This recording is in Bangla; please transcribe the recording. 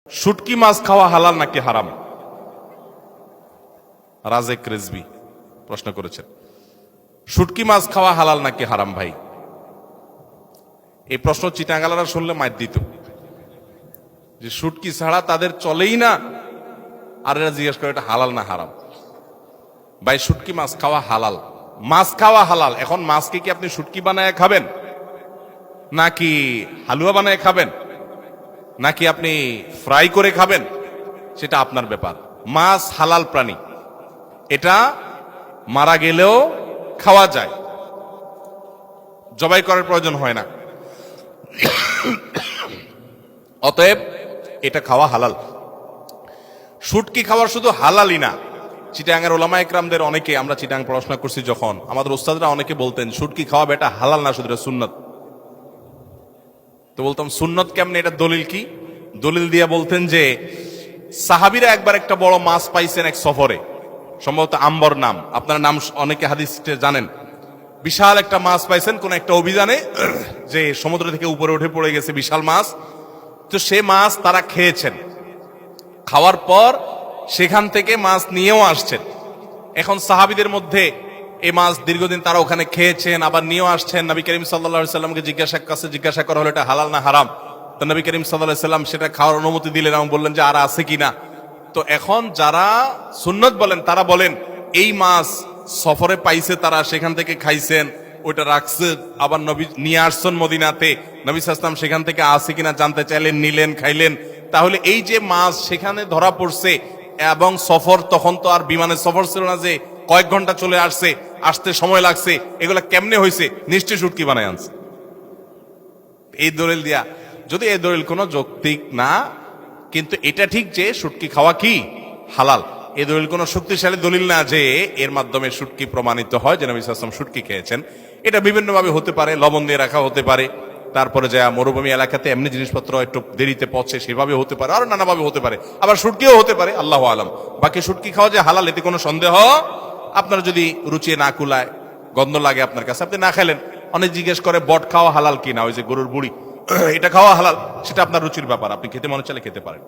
শুটকি মাছ খাওয়া হালাল নাকি হারাম? রাজেক রেজবি প্রশ্ন করেছেন, শুটকি মাছ খাওয়া হালাল নাকি হারাম? ভাই, এই প্রশ্ন চিটাঙ্গালারা শুনলে মাইর দিত যে শুটকি ছাড়া তাদের চলেই না, আর এরা জিজ্ঞেস করে এটা হালাল না হারাম। ভাই, শুটকি মাছ খাওয়া হালাল, মাছ খাওয়া হালাল। এখন মাছকে কি আপনি শুটকি বানায় খাবেন, নাকি হালুয়া বানায় খাবেন, নাকি আপনি ফ্রাই করে খাবেন, সেটা আপনার ব্যাপার। মাছ হালাল প্রাণী, এটা মারা গেলেও খাওয়া যায়, জবাই করার প্রয়োজন হয় না, অতএব এটা খাওয়া হালাল। শুটকি খাওয়ার শুধু হালালই না, চিটাঙ্গের ওলামা একরামদের অনেকে, আমরা চিটাং পড়াশোনা করছি যখন, আমাদের ওস্তাদরা অনেকে বলতেন শুটকি খাওয়া এটা হালাল না, শুধু এটা সুন্নত। তো বলতাম সুন্নত কেমনে, এটা দলিল কি? দলিল দিয়া বলতেন যে সাহাবীরা একবার একটা বড় মাছ পাইছেন এক সফরে, সম্ভবত আম্বর নাম, আপনার নাম অনেকে হাদিসে জানেন। বিশাল একটা মাছ পাইছেন কোন একটা অভিযানে, যে সমুদ্র থেকে উপরে উঠে পড়ে গেছে বিশাল মাছ। তো সে মাছ তারা খেয়েছেন, খাওয়ার পর সেখান থেকে মাছ নিয়েও আসছেন। এখন সাহাবীদের মধ্যে এই মাছ দীর্ঘদিন তারা ওখানে খেয়েছেন, আবার নিয়েও আসছেন। নবী করিম সাল্লাল্লাহু আলাইহি সাল্লামকে জিজ্ঞাসা করা হলো এটা হালাল না হারাম। তো নবী করিম সাল্লাল্লাহু আলাইহি সাল্লাম সেটা খাওয়ার অনুমতি দিলেন এবং বললেন যে আর আছে কিনা। তো এখন যারা সুন্নত বলেন তারা বলেন এই মাছ সফরে পাইছে, তারা সেখান থেকে খাইছেন, ওইটা রাখছে, আবার নবী নিয়ে আসছেন মদিনাতে, নবী সাল্লাল্লাহু আলাইহি সাল্লাম সেখান থেকে আছে কিনা জানতে চাইলেন, নিলেন, খাইলেন। তাহলে এই যে মাছ সেখানে ধরা পড়ছে এবং সফর, তখন তো আর বিমানের সফর ছিল না যে কয়েক ঘন্টা চলে আসছে, আসতে সময় লাগছে, এগুলা কেমনে হয়েছে? নিশ্চয় শুটকি বানায় আনছে। এই দলিল দিয়া, যদি এই দলিল কোনো যৌক্তিক না, কিন্তু এটা ঠিক যে শুটকি খাওয়া কি হালাল, এই দলিল কোনো শক্তিশালী দলিল না যে এর মাধ্যমে শুটকি প্রমাণিত হয় যে নবী সাল্লাল্লাহু আলাইহি ওয়াসাল্লাম শুটকি খেয়েছেন। এটা বিভিন্নভাবে হতে পারে, লবণ দিয়ে রাখা হতে পারে, তারপরে যা মরুভূমি এলাকাতে এমনি জিনিসপত্র একটু দেরিতে পৌঁছে সেভাবে হতে পারে, আর নানাভাবে হতে পারে, আবার শুটকিও হতে পারে, আল্লাহু আলাম। বাকি শুটকি খাওয়া যে হালাল এতে কোনো সন্দেহ, আপনার যদি রুচি না কুলায়, গন্ধ লাগে আপনার কাছে, আপনি না খেলেন। অনেক জিজ্ঞেস করে বট খাওয়া হালাল কিনা, ওই যে গরুর বুড়ি, এটা খাওয়া হালাল, সেটা আপনার রুচির ব্যাপার, আপনি খেতে মনে চাইলে খেতে পারেন।